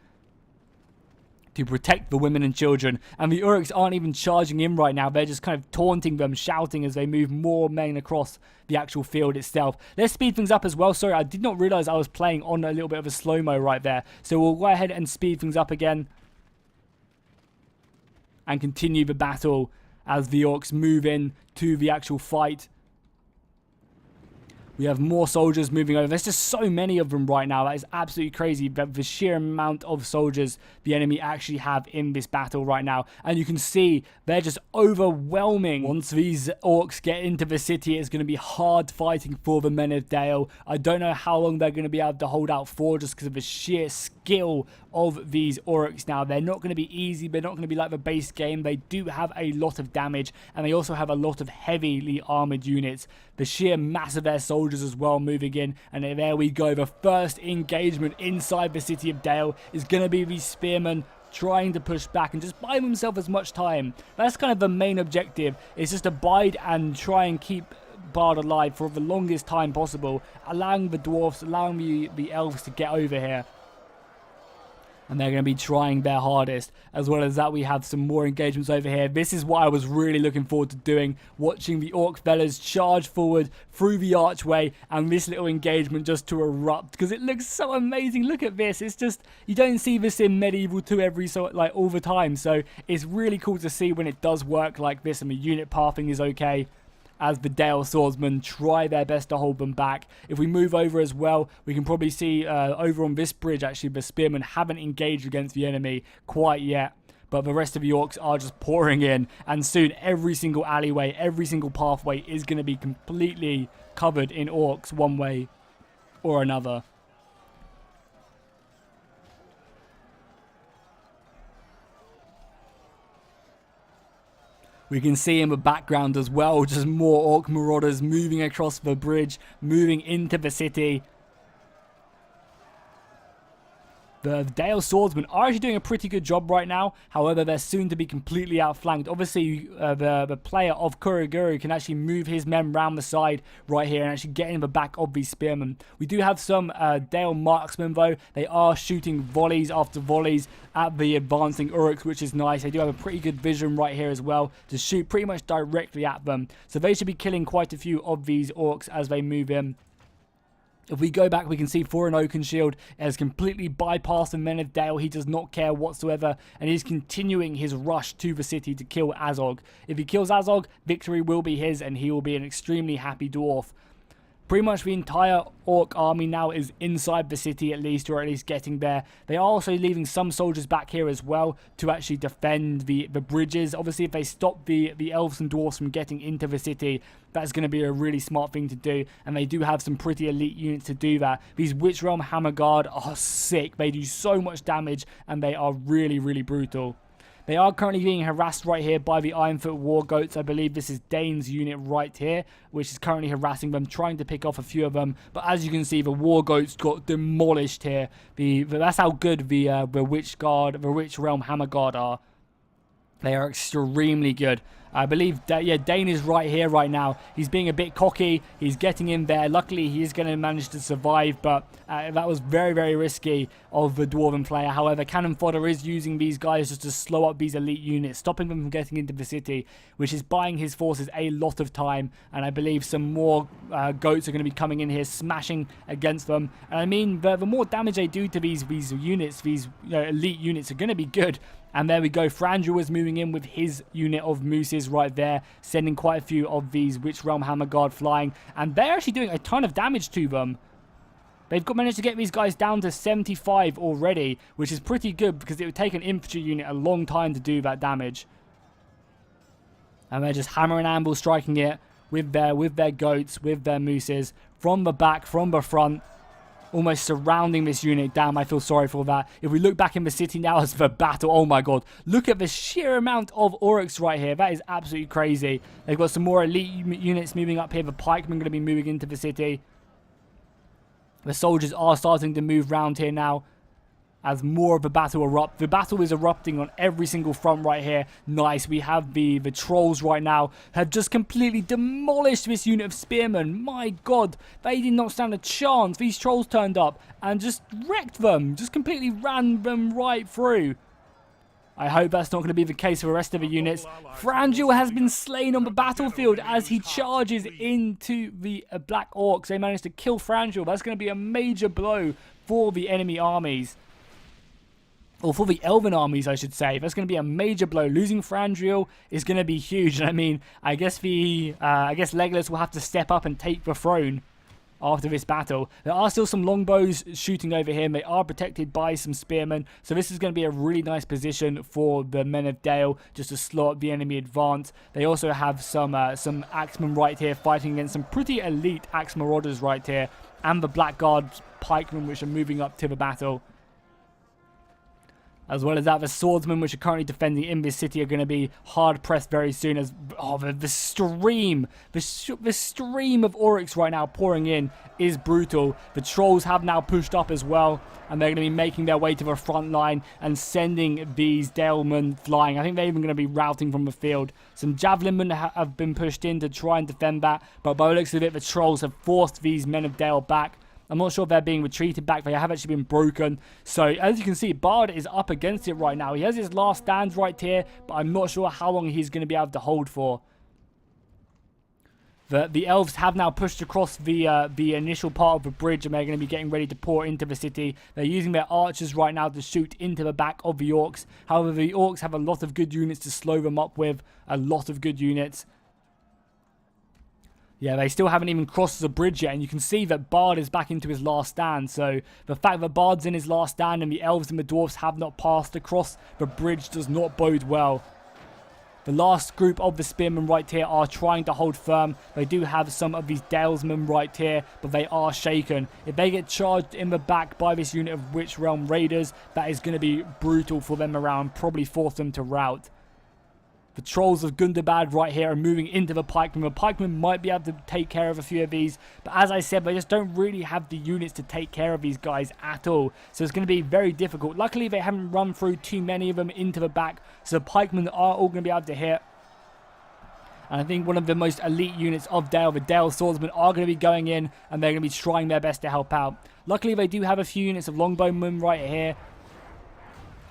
Speaker 1: to protect the women and children. And the Uruks aren't even charging in right now. They're just kind of taunting them, shouting as they move more men across the actual field itself. Let's speed things up as well. Sorry, I did not realize I was playing on a little bit of a slow-mo right there. So we'll go ahead and speed things up again and continue the battle as the orcs move in to the actual fight. We have more soldiers moving over. There's just so many of them right now. That is absolutely crazy. The sheer amount of soldiers the enemy actually have in this battle right now. And you can see they're just overwhelming. Once these orcs get into the city, it's going to be hard fighting for the men of Dale. I don't know how long they're going to be able to hold out for, just because of the sheer skill of these orcs now. They're not going to be easy. They're not going to be like the base game. They do have a lot of damage, and they also have a lot of heavily armored units. The sheer mass of their soldiers as well moving in, and there we go. The first engagement inside the city of Dale is going to be these spearmen trying to push back and just buy themselves as much time. That's kind of the main objective, is just to bide and try and keep Bard alive for the longest time possible, allowing the dwarfs, allowing the elves to get over here. And they're going to be trying their hardest. As well as that, we have some more engagements over here. This is what I was really looking forward to doing. Watching the orc fellas charge forward through the archway. And this little engagement just to erupt. Because it looks so amazing. Look at this. It's just, you don't see this in Medieval 2 all the time. So it's really cool to see when it does work like this. And the unit pathing is okay, as the Dale swordsmen try their best to hold them back. If we move over as well, we can probably see over on this bridge, actually, the spearmen haven't engaged against the enemy quite yet. But the rest of the orcs are just pouring in. And soon, every single alleyway, every single pathway is going to be completely covered in orcs one way or another. We can see in the background as well, just more orc marauders moving across the bridge, moving into the city. The Dale Swordsmen are actually doing a pretty good job right now. However, they're soon to be completely outflanked. Obviously, the player of Kuroguru can actually move his men round the side right here and actually get in the back of these spearmen. We do have some Dale Marksmen, though. They are shooting volleys after volleys at the advancing Uruks, which is nice. They do have a pretty good vision right here as well to shoot pretty much directly at them. So they should be killing quite a few of these orcs as they move in. If we go back, we can see Thorin Oakenshield has completely bypassed the Men of Dale. He does not care whatsoever, and he's continuing his rush to the city to kill Azog. If he kills Azog, victory will be his, and he will be an extremely happy dwarf. Pretty much the entire orc army now is inside the city at least, or at least getting there. They are also leaving some soldiers back here as well to actually defend the bridges. Obviously, if they stop the elves and dwarves from getting into the city, that's going to be a really smart thing to do. And they do have some pretty elite units to do that. These Witch Realm Hammer Guard are sick. They do so much damage, and they are really, really brutal. They are currently being harassed right here by the Ironfoot War Goats. I believe this is Dane's unit right here, which is currently harassing them, trying to pick off a few of them. But as you can see, the War Goats got demolished here. That's how good the Witch Realm Hammer Guard are. They are extremely good. I believe that, yeah, Dane is right here right now. He's being a bit cocky. He's getting in there. Luckily, he's going to manage to survive, but that was very, very risky of the Dwarven player. However, Cannon Fodder is using these guys just to slow up these elite units, stopping them from getting into the city, which is buying his forces a lot of time. And I believe some more goats are going to be coming in here, smashing against them. And I mean, the more damage they do to these units, these elite units, are going to be good. And there we go. Frangel is moving in with his unit of mooses right there, sending quite a few of these Witch Realm Hammer Guard flying. And they're actually doing a ton of damage to them. They've managed to get these guys down to 75 already, which is pretty good because it would take an infantry unit a long time to do that damage. And they're just hammer and anvil striking it with their goats, with their mooses, from the back, from the front. Almost surrounding this unit. Damn, I feel sorry for that. If we look back in the city now as the battle, oh my god. Look at the sheer amount of Uruks right here. That is absolutely crazy. They've got some more elite units moving up here. The pikemen are going to be moving into the city. The soldiers are starting to move around here now as more of the battle erupts. The battle is erupting on every single front right here. Nice. We have the trolls right now have just completely demolished this unit of spearmen. My god, they did not stand a chance. These trolls turned up and just wrecked them. Just completely ran them right through. I hope that's not going to be the case for the rest of the units. Frangel has been slain on the battlefield as he charges into the Black Orcs. They managed to kill Frangel. That's going to be a major blow for the enemy armies. Or for the Elven armies, I should say. That's going to be a major blow. Losing Frandriel is going to be huge. I mean, I guess Legolas will have to step up and take the throne after this battle. There are still some longbows shooting over here. They are protected by some spearmen. So this is going to be a really nice position for the Men of Dale just to slow up the enemy advance. They also have some axemen right here fighting against some pretty elite axe marauders right here. And the Blackguard pikemen which are moving up to the battle. As well as that, the swordsmen, which are currently defending in this city, are going to be hard pressed very soon. As the stream of Oryx right now pouring in is brutal. The trolls have now pushed up as well, and they're going to be making their way to the front line and sending these Dalemen flying. I think they're even going to be routing from the field. Some javelinmen have been pushed in to try and defend that, but by the looks of it, the trolls have forced these Men of Dale back. I'm not sure if they're being retreated back. They have actually been broken. So, as you can see, Bard is up against it right now. He has his last stands right here, but I'm not sure how long he's going to be able to hold for. The elves have now pushed across the initial part of the bridge, and they're going to be getting ready to pour into the city. They're using their archers right now to shoot into the back of the orcs. However, the orcs have a lot of good units to slow them up with. A lot of good units. Yeah, they still haven't even crossed the bridge yet, and you can see that Bard is back into his last stand. So the fact that Bard's in his last stand and the elves and the dwarfs have not passed across the bridge does not bode well. The last group of the spearmen right here are trying to hold firm. They do have some of these Dalesmen right here, but they are shaken. If they get charged in the back by this unit of Witch Realm Raiders, that is going to be brutal for them around, probably force them to rout. The Trolls of Gundabad right here are moving into the pikemen. The pikemen might be able to take care of a few of these, but as I said, they just don't really have the units to take care of these guys at all. So it's going to be very difficult. Luckily, they haven't run through too many of them into the back, so the pikemen are all going to be able to hit. And I think one of the most elite units of Dale, the Dale Swordsmen, are going to be going in, and they're going to be trying their best to help out. Luckily, they do have a few units of Longbowmen right here,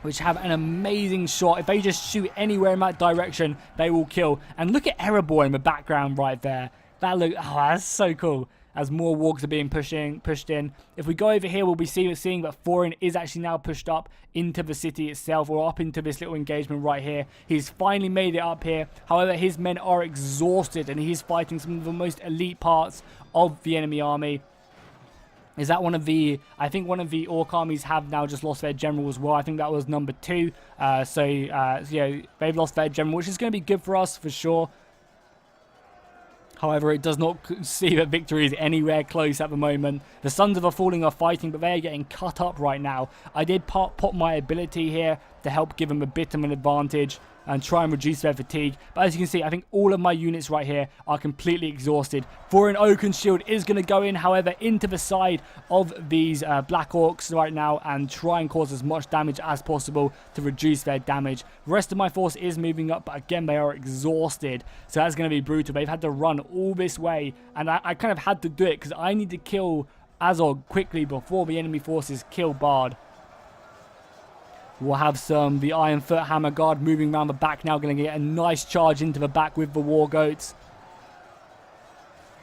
Speaker 1: which have an amazing shot. If they just shoot anywhere in that direction, they will kill. And look at Erebor in the background right there. Oh, that's so cool. As more Wargs are being pushed in. If we go over here, we'll be seeing that Thorin is actually now pushed up into the city itself, or up into this little engagement right here. He's finally made it up here. However, his men are exhausted, and he's fighting some of the most elite parts of the enemy army. Is that one of the... I think one of the Orc armies have now just lost their general as well. I think that was number 2. Yeah, they've lost their general, which is going to be good for us for sure. However, it does not see that victory is anywhere close at the moment. The Sons of the Falling are fighting, but they are getting cut up right now. I did pop my ability here to help give them a bit of an advantage and try and reduce their fatigue. But as you can see, I think all of my units right here are completely exhausted. Thorin Oakenshield is going to go in, however, into the side of these Black Orcs right now and try and cause as much damage as possible to reduce their damage. The rest of my force is moving up, but again, they are exhausted. So that's going to be brutal. They've had to run all this way, and I kind of had to do it because I need to kill Azog quickly before the enemy forces kill Bard. We'll have the Ironfoot Hammer Guard moving around the back now, going to get a nice charge into the back with the War Goats.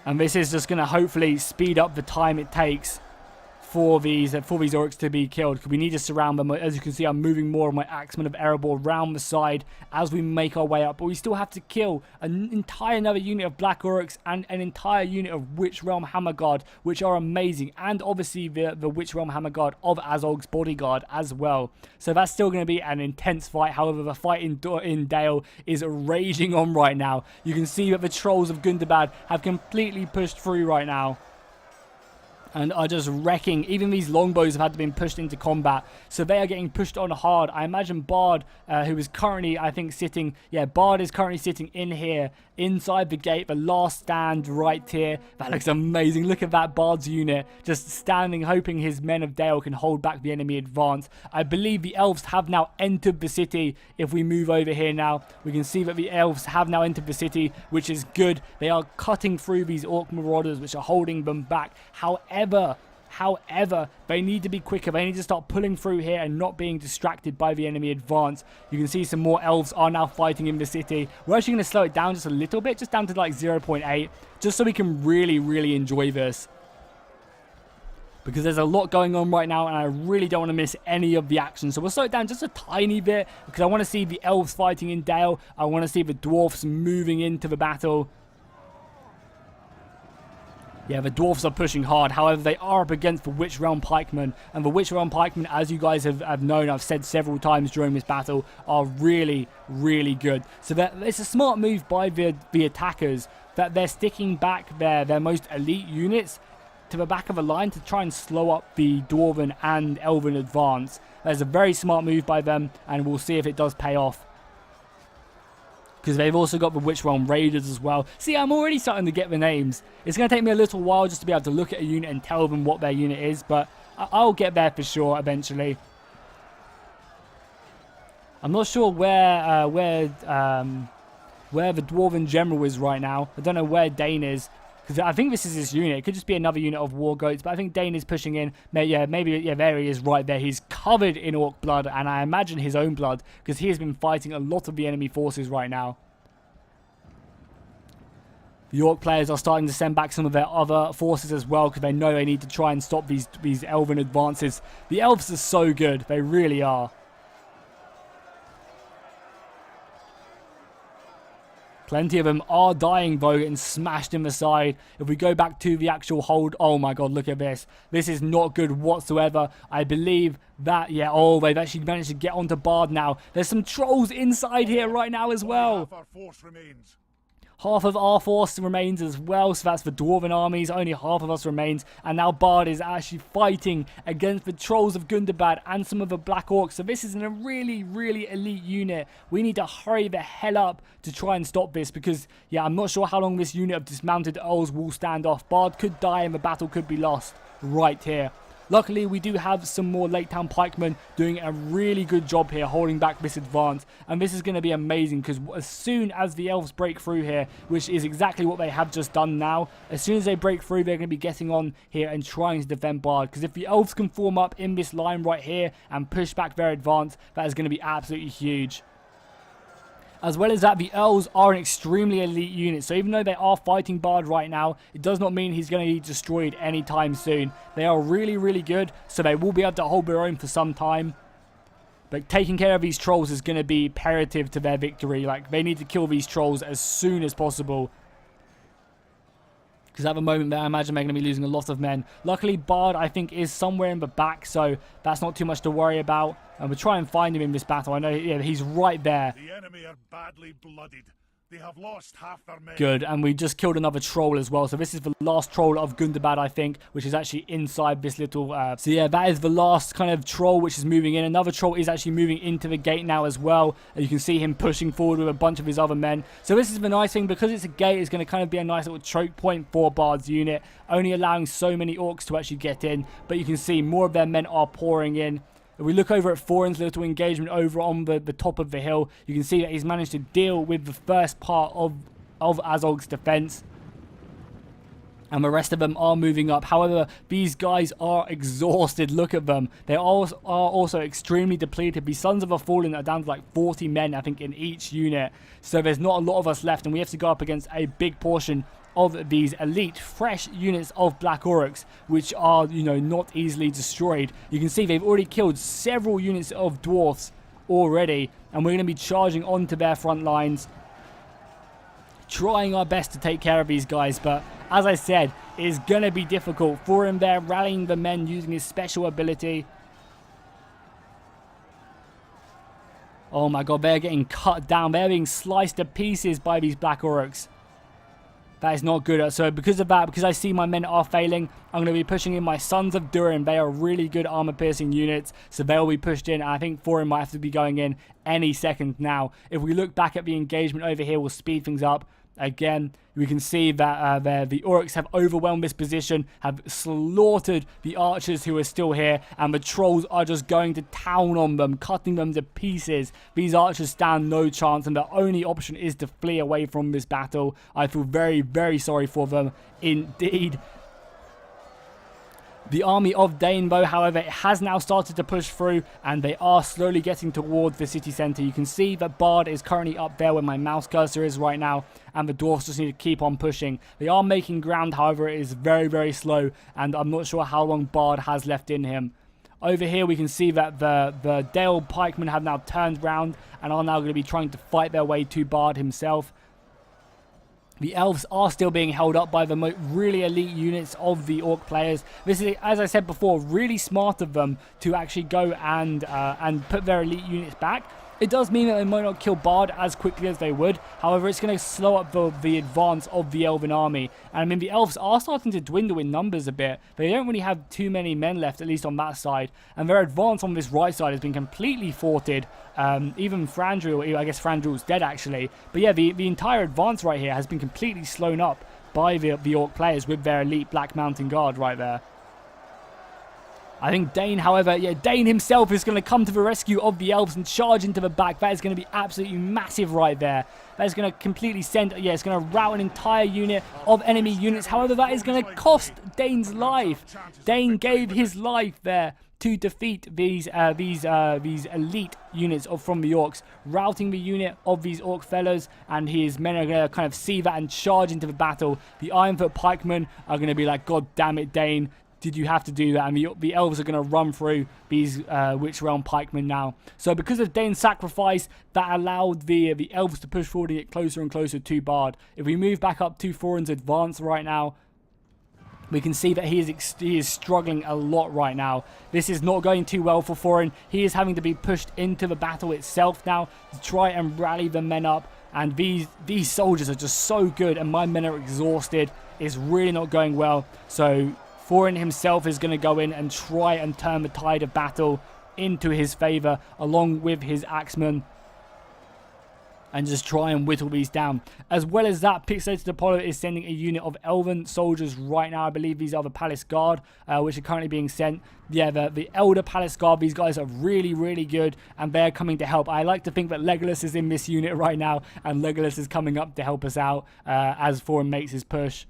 Speaker 1: And this is just going to hopefully speed up the time it takes for these orcs to be killed, because we need to surround them. As you can see, I'm moving more of my Axemen of Erebor around the side as we make our way up, but we still have to kill an entire another unit of Black Orcs and an entire unit of Witch Realm Hammer Guard, which are amazing, and obviously the Witch Realm Hammer Guard of Azog's bodyguard as well. So that's still going to be an intense fight. However, the fight in Dale is raging on right now. You can see that the Trolls of Gundabad have completely pushed through right now and are just wrecking. Even these longbows have had to be pushed into combat, so they are getting pushed on hard. I imagine Bard, who is currently, I think, sitting... Yeah, Bard is currently sitting in here, inside the gate, the last stand right here. That looks amazing. Look at that Bard's unit, just standing, hoping his men of Dale can hold back the enemy advance. I believe the Elves have now entered the city. If we move over here now, we can see that the Elves have now entered the city, which is good. They are cutting through these Orc Marauders, which are holding them back. However, they need to be quicker. They need to start pulling through here and not being distracted by the enemy advance. You can see some more Elves are now fighting in the city. We're actually going to slow it down just a little bit, just down to like 0.8, just so we can really enjoy this, because there's a lot going on right now and I really don't want to miss any of the action. So we'll slow it down just a tiny bit, because I want to see the Elves fighting in Dale. I want to see the Dwarfs moving into the battle. Yeah, the Dwarfs are pushing hard. However, they are up against the Witch Realm Pikemen. And the Witch Realm Pikemen, as you guys have known, I've said several times during this battle, are really good. So it's a smart move by the attackers that they're sticking back their most elite units to the back of the line to try and slow up the Dwarven and Elven advance. That's a very smart move by them, and we'll see if it does pay off, because they've also got the Witch Realm Raiders as well. See, I'm already starting to get the names. It's going to take me a little while just to be able to look at a unit and tell them what their unit is, but I'll get there for sure eventually. I'm not sure where the Dwarven General is right now. I don't know where Dane is, because I think this is his unit. It could just be another unit of War Goats, but I think Dane is pushing in. Maybe there he is right there. He's covered in Orc blood, and I imagine his own blood, because he has been fighting a lot of the enemy forces right now. The Orc players are starting to send back some of their other forces as well, because they know they need to try and stop these Elven advances. The Elves are so good. They really are. Plenty of them are dying though, getting smashed in the side. If we go back to the actual hold, oh my god, look at this. This is not good whatsoever. I believe that, yeah, oh, they've actually managed to get onto Bard now. There's some Trolls inside here right now as well. Half of our force remains as well, so that's the Dwarven armies. Only half of us remains, and now Bard is actually fighting against the Trolls of Gundabad and some of the Black Orcs. So this is a really, really elite unit. We need to hurry the hell up to try and stop this, because, yeah, I'm not sure how long this unit of dismounted Earls will stand off. Bard could die and the battle could be lost right here. Luckily, we do have some more Lake Town pikemen doing a really good job here, holding back this advance. And this is going to be amazing, because as soon as the Elves break through here, which is exactly what they have just done now, as soon as they break through, they're going to be getting on here and trying to defend Bard. Because if the Elves can form up in this line right here and push back their advance, that is going to be absolutely huge. As well as that, the Earls are an extremely elite unit, so even though they are fighting Bard right now, it does not mean he's going to be destroyed anytime soon. They are really, really good, so they will be able to hold their own for some time. But taking care of these Trolls is going to be imperative to their victory. Like, they need to kill these Trolls as soon as possible. Because at the moment, I imagine they're going to be losing a lot of men. Luckily, Bard, I think, is somewhere in the back, so that's not too much to worry about. And we'll try and find him in this battle. I know, yeah, he's right there.
Speaker 2: The enemy are badly blooded. They have lost half their men.
Speaker 1: Good, and we just killed another troll as well. So this is the last troll of Gundabad, I think, which is actually inside this little... So yeah, that is the last kind of troll which is moving in. Another troll is actually moving into the gate now as well. And you can see him pushing forward with a bunch of his other men. So this is the nice thing, because it's a gate, it's going to kind of be a nice little choke point for Bard's unit, only allowing so many orcs to actually get in. But you can see more of their men are pouring in. If we look over at Thorin's little engagement over on the top of the hill, you can see that he's managed to deal with the first part of Azog's defense. And the rest of them are moving up. However, these guys are exhausted. Look at them. They are also extremely depleted. The Sons of the Fallen are down to like 40 men, I think, in each unit. So there's not a lot of us left, and we have to go up against a big portion of these elite, fresh units of Black Orcs, which are, you know, not easily destroyed. You can see they've already killed several units of Dwarfs already, and we're going to be charging onto their front lines, trying our best to take care of these guys. But as I said, it is going to be difficult. For him there, rallying the men using his special ability. Oh my god, they're getting cut down. They're being sliced to pieces by these Black Orcs. That is not good. So because of that, because I see my men are failing, I'm going to be pushing in my Sons of Durin. They are really good armor-piercing units, so they'll be pushed in. And I think Thorin might have to be going in any second now. If we look back at the engagement over here, we'll speed things up. Again, we can see that the Orcs have overwhelmed this position, have slaughtered the archers who are still here, and the Trolls are just going to town on them, cutting them to pieces. These archers stand no chance, and their only option is to flee away from this battle. I feel very, very sorry for them indeed. The army of Dane, though, however, it has now started to push through, and they are slowly getting towards the city centre. You can see that Bard is currently up there where my mouse cursor is right now, and the dwarfs just need to keep on pushing. They are making ground, however, it is very, very slow, and I'm not sure how long Bard has left in him. Over here, we can see that the Dale pikemen have now turned round and are now going to be trying to fight their way to Bard himself. The Elves are still being held up by the really elite units of the Orc players. This is, as I said before, really smart of them to actually go and put their elite units back. It does mean that they might not kill Bard as quickly as they would. However, it's going to slow up the advance of the Elven army. And I mean, the Elves are starting to dwindle in numbers a bit. They don't really have too many men left, at least on that side. And their advance on this right side has been completely thwarted. Even Frandril, I guess Frandril's dead actually. But yeah, the entire advance right here has been completely slowed up by the Orc players with their elite Black Mountain Guard right there. I think Dane, however, yeah, Dane himself is going to come to the rescue of the Elves and charge into the back. That is going to be absolutely massive right there. That is going to completely send, yeah, it's going to rout an entire unit of enemy units. However, that is going to cost Dane's life. Dane gave his life there to defeat these elite units from the Orcs, routing the unit of these Orc fellas, and his men are going to kind of see that and charge into the battle. The Ironfoot pikemen are going to be like, God damn it, Dane. Did you have to do that? And the Elves are going to run through these Witch Realm pikemen now. So because of Dane's sacrifice, that allowed the Elves to push forward and get closer and closer to Bard. If we move back up to Thorin's advance right now, we can see that he is struggling a lot right now. This is not going too well for Thorin. He is having to be pushed into the battle itself now to try and rally the men up And these soldiers are just so good, and my men are exhausted. It's really not going well. So Thorin himself is going to go in and try and turn the tide of battle into his favor, along with his axemen, and just try and whittle these down. As well as that, Pixelated Apollo is sending a unit of elven soldiers right now. I believe these are the Palace Guard, which are currently being sent. Yeah, the Elder Palace Guard, these guys are really, really good, and they're coming to help. I like to think that Legolas is in this unit right now, and Legolas is coming up to help us out as Thorin makes his push.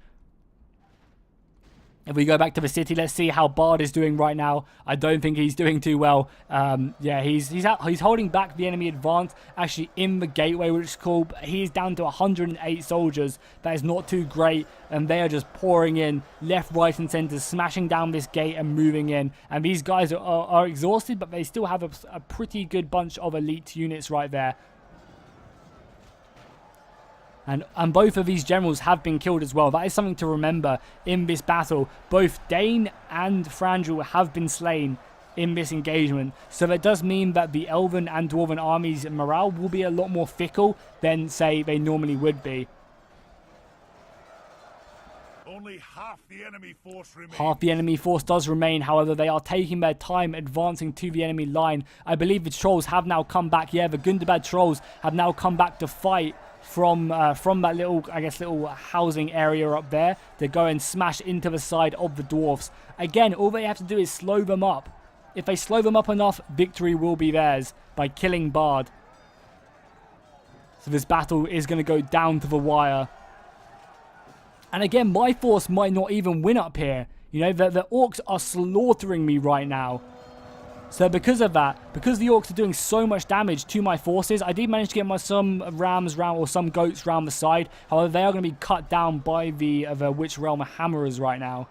Speaker 1: If we go back to the city, let's see how Bard is doing right now. I don't think he's doing too well. Yeah, he's holding back the enemy advance, actually in the gateway, which is cool. But he's down to 108 soldiers. That is not too great. And they are just pouring in left, right, and center, smashing down this gate and moving in. And these guys are exhausted, but they still have a pretty good bunch of elite units right there. And both of these generals have been killed as well. That is something to remember in this battle. Both Dane and Thranduil have been slain in this engagement. So that does mean that the Elven and Dwarven armies' morale will be a lot more fickle than, say, they normally would be.
Speaker 2: Only half the enemy force remains.
Speaker 1: Half the enemy force does remain. However, they are taking their time advancing to the enemy line. I believe the trolls have now come back. Yeah, the Gundabad trolls have now come back to fight from that little, I guess, little housing area up there to go and smash into the side of the dwarfs. Again, all they have to do is slow them up. If they slow them up enough, victory will be theirs by killing Bard. So this battle is going to go down to the wire. And again, my force might not even win up here. You know, the orcs are slaughtering me right now. So because of that, because the orcs are doing so much damage to my forces, I did manage to get some rams round, or some goats round the side. However, they are going to be cut down by the Witch Realm Hammerers right now.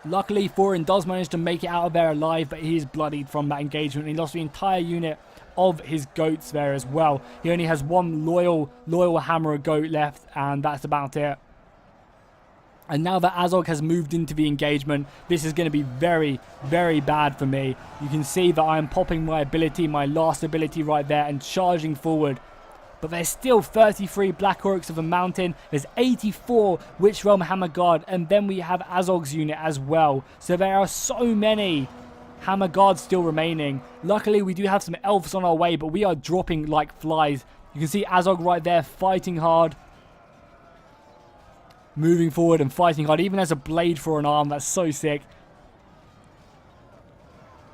Speaker 1: Luckily, Thorin does manage to make it out of there alive, but he is bloodied from that engagement. He lost the entire unit of his goats there as well. He only has one loyal Hammerer goat left, and that's about it. And now that Azog has moved into the engagement, this is going to be very, very bad for me. You can see that I am popping my ability, my last ability right there, and charging forward. But there's still 33 Black Orcs of the Mountain. There's 84 Witch Realm Hammer Guard, and then we have Azog's unit as well. So there are so many Hammer Guards still remaining. Luckily, we do have some elves on our way, but we are dropping like flies. You can see Azog right there fighting hard. Moving forward and fighting hard, even as a blade for an arm. That's so sick.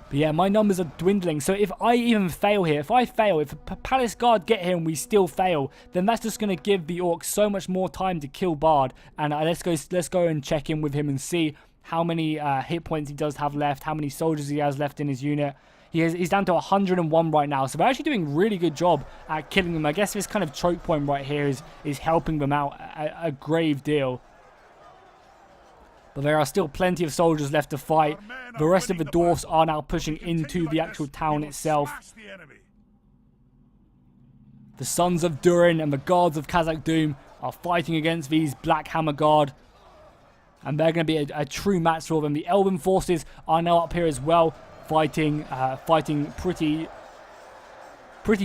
Speaker 1: But yeah, my numbers are dwindling. So if I even fail here, if the Palace Guard get here and we still fail, then that's just going to give the orcs so much more time to kill Bard. And let's go and check in with him and see how many hit points he does have left, how many soldiers he has left in his unit. He's down to 101 right now, so they're actually doing a really good job at killing them. I guess this kind of choke point right here is helping them out a grave deal. But there are still plenty of soldiers left to fight. The rest of the dwarfs are now pushing into the actual town itself. The Sons of Durin and the Guards of Khazak Doom are fighting against these Black Hammer Guard. And they're going to be a true match for them. The Elven forces are now up here as well, fighting pretty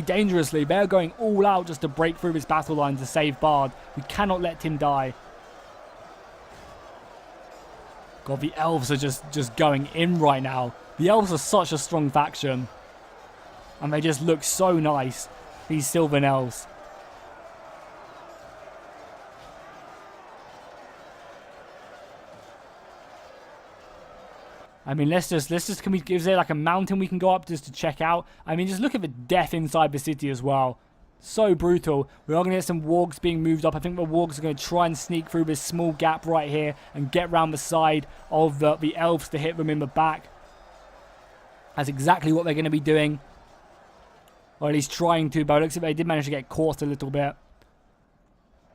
Speaker 1: dangerously. They're going all out just to break through this battle line to save Bard. We cannot let him die. God, the elves are just going in right now. The elves are such a strong faction. And they just look so nice, these Sylvan elves. I mean, is there like a mountain we can go up just to check out? I mean, just look at the death inside the city as well. So brutal. We are going to get some wargs being moved up. I think the wargs are going to try and sneak through this small gap right here and get around the side of the elves to hit them in the back. That's exactly what they're going to be doing. Or at least trying to, but it looks like they did manage to get caught a little bit.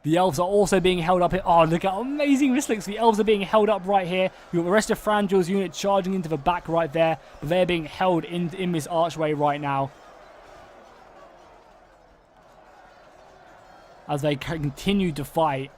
Speaker 1: The elves are also being held up here. Oh, look how amazing this looks. The elves are being held up right here. We've got the rest of Thranduil's unit charging into the back right there. But they're being held in this archway right now. As they continue to fight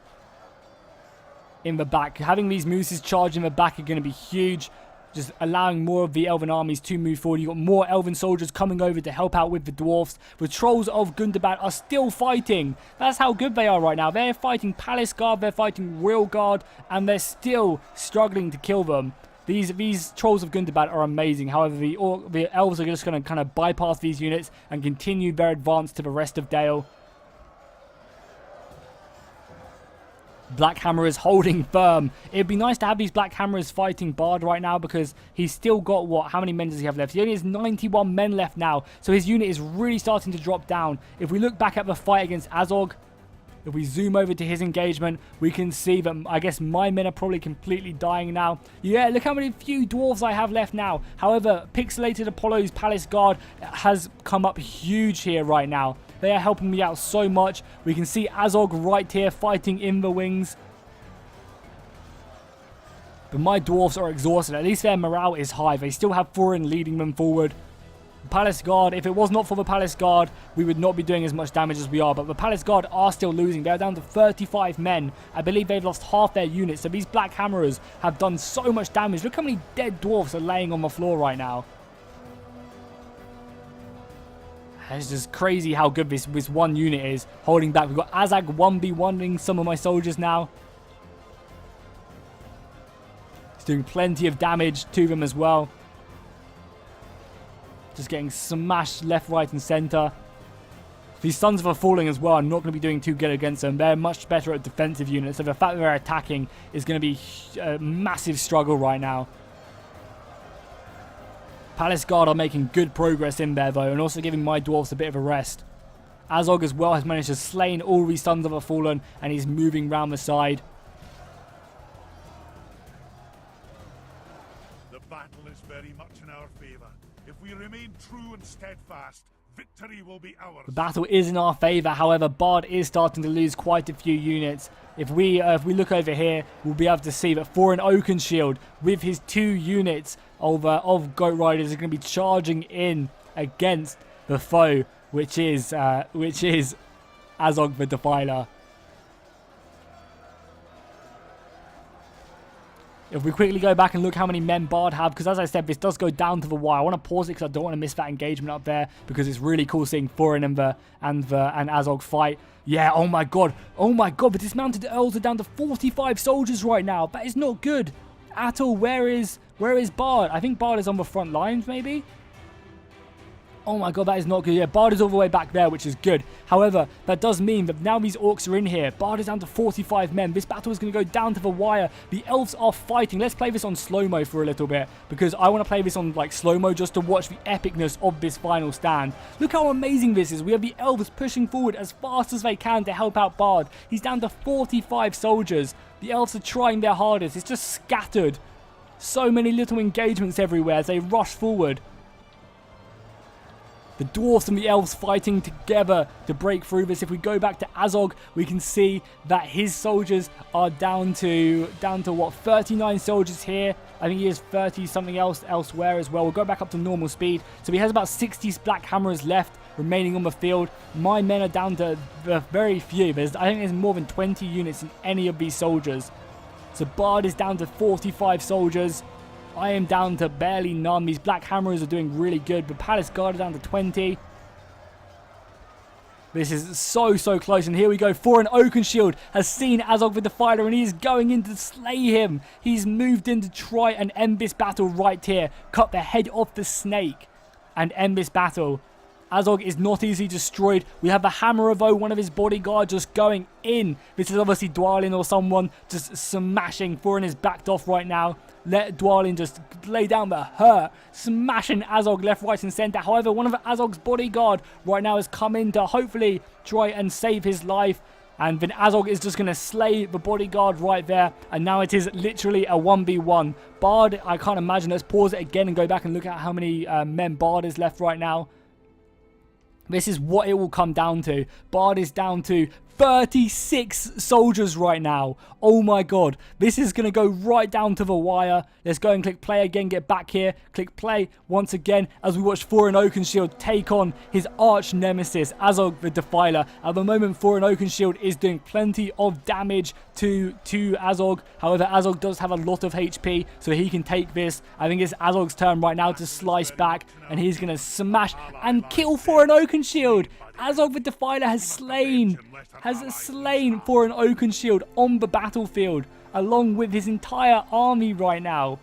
Speaker 1: in the back. Having these mooses charge in the back are going to be huge. just allowing more of the elven armies to move forward. You've got more elven soldiers coming over to help out with the dwarfs. The trolls of Gundabad are still fighting. That's how good they are right now. They're fighting Palace Guard, they're fighting Real Guard, and they're still struggling to kill them. These trolls of Gundabad are amazing. However, the elves are just going to kind of bypass these units and continue their advance to the rest of Dale. Black Hammer is holding firm. It'd be nice to have these Black Hammerers fighting Bard right now because he's still got, what, how many men does he have left? He only has 91 men left now, so his unit is really starting to drop down. If we look back at the fight against Azog, if we zoom over to his engagement, we can see that I guess my men are probably completely dying now. Yeah, look how many few dwarves I have left now. However, Pixelated Apollo's Palace Guard has come up huge here right now. They are helping me out so much. We can see Azog right here fighting in the wings. But my dwarfs are exhausted. At least their morale is high. They still have Thorin leading them forward. Palace Guard, if it was not for the Palace Guard, we would not be doing as much damage as we are. But the Palace Guard are still losing. They're down to 35 men. I believe they've lost half their units. So these Black Hammerers have done so much damage. Look how many dead dwarfs are laying on the floor right now. It's just crazy how good this one unit is holding back. We've got Azog 1v1ing some of my soldiers now. He's doing plenty of damage to them as well. Just getting smashed left, right, and center. These Sons of a Falling as well are not going to be doing too good against them. They're much better at defensive units. So the fact that they're attacking is going to be a massive struggle right now. Palace Guard are making good progress in there though, and also giving my dwarfs a bit of a rest. Azog as well has managed to slay all these Sons of a Fallen, and he's moving round the side.
Speaker 2: The battle is very much in our favour. If we remain true and steadfast, victory will be ours.
Speaker 1: The battle is in our favour, however, Bard is starting to lose quite a few units. If we look over here, we'll be able to see that Thorin Oakenshield, with his 2 units of Goat Riders, are going to be charging in against the foe, which is Azog the Defiler. If we quickly go back and look how many men Bard have, because as I said, this does go down to the wire. I want to pause it because I don't want to miss that engagement up there, because it's really cool seeing Thorin and Azog fight. Yeah, oh my god, the dismounted elves are down to 45 soldiers right now. That is not good at all. Where is Bard? I think Bard is on the front lines, maybe? Oh my god, that is not good. Yeah, Bard is all the way back there, which is good. However, that does mean that now these orcs are in here. Bard is down to 45 men. This battle is going to go down to the wire. The elves are fighting. Let's play this on slow-mo for a little bit, because I want to play this on like slow-mo just to watch the epicness of this final stand. Look how amazing this is. We have the elves pushing forward as fast as they can to help out Bard. He's down to 45 soldiers. The elves are trying their hardest. It's just scattered. So many little engagements everywhere as they rush forward. The dwarfs and the elves fighting together to break through this. If we go back to Azog, we can see that his soldiers are down to what, 39 soldiers here. I think he has 30 something else elsewhere as well. We'll go back up to normal speed. So he has about 60 Black Hammerers left remaining on the field. My men are down to very few. I think there's more than 20 units in any of these soldiers. So Bard is down to 45 soldiers. I am down to barely none. These Black Hammerers are doing really good, but Palace Guard are down to 20. This is so close, and here we go. Thorin Oakenshield has seen Azog the Defiler, and he is going in to slay him. He's moved in to try and end this battle right here. Cut the head off the snake and end this battle. Azog is not easily destroyed. We have the Hammer of O, one of his bodyguards, just going in. This is obviously Dwalin or someone just smashing. Thorin is backed off right now. Let Dwalin just lay down the hurt, smashing Azog left, right, and centre. However, one of Azog's bodyguard right now has come in to hopefully try and save his life. And then Azog is just going to slay the bodyguard right there. And now it is literally a 1v1. Bard, I can't imagine. Let's pause it again and go back and look at how many men Bard is left right now. This is what it will come down to. Bard is down to 36 soldiers right now. Oh my god. This is going to go right down to the wire. Let's go and click play again. Get back here. Click play once again as we watch Thorin Oakenshield take on his arch nemesis, Azog the Defiler. At the moment, Thorin Oakenshield is doing plenty of damage to Azog. However, Azog does have a lot of HP, so he can take this. I think it's Azog's turn right now to slice back, and he's going to smash and kill Thorin Oakenshield. Azog the Defiler has slain Thorin Oakenshield on the battlefield, along with his entire army right now.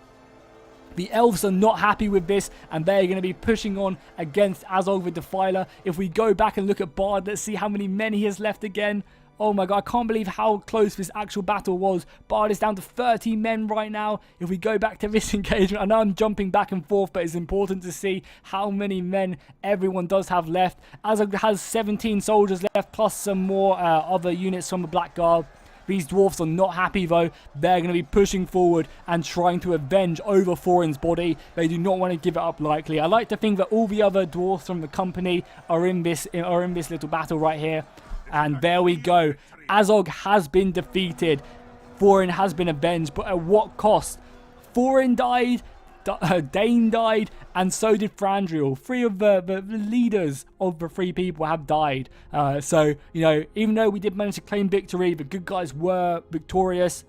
Speaker 1: The elves are not happy with this, and they're going to be pushing on against Azog the Defiler. If we go back and look at Bard, let's see how many men he has left again. Oh my god, I can't believe how close this actual battle was. Bard is down to 30 men right now. If we go back to this engagement, I know I'm jumping back and forth, but it's important to see how many men everyone does have left. Azog has 17 soldiers left, plus some more other units from the Blackguard. These dwarfs are not happy though. They're going to be pushing forward and trying to avenge over Thorin's body. They do not want to give it up lightly. I like to think that all the other dwarfs from the company are in this little battle right here. And there we go. Azog has been defeated. Thorin has been avenged, but at what cost? Thorin died, Dane died, and so did Thranduil. 3 of the leaders of the 3 people have died. So, you know, even though we did manage to claim victory, the good guys were victorious.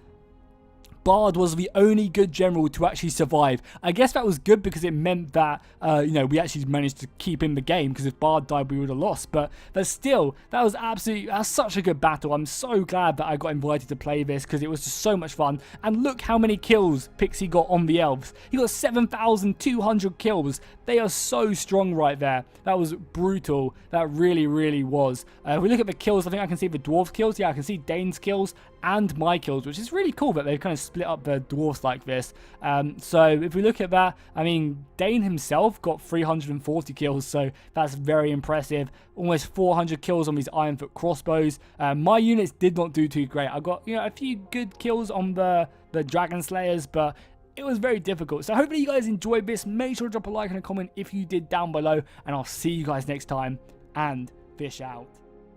Speaker 1: Bard was the only good general to actually survive. I guess that was good because it meant that, you know, we actually managed to keep in the game, because if Bard died, we would have lost. But still, that's such a good battle. I'm so glad that I got invited to play this, because it was just so much fun. And look how many kills Pixie got on the elves. He got 7,200 kills. They are so strong right there. That was brutal. That really, really was. If we look at the kills, I think I can see the dwarf kills. Yeah, I can see Dane's kills and my kills, which is really cool that they've kind of split up the dwarfs like this. So if we look at that, I mean, Dane himself got 340 kills, so that's very impressive. Almost 400 kills on these Ironfoot crossbows. My units did not do too great. I got, you know, a few good kills on the Dragon Slayers, but it was very difficult. So hopefully you guys enjoyed this. Make sure to drop a like and a comment if you did down below, and I'll see you guys next time, and fish out.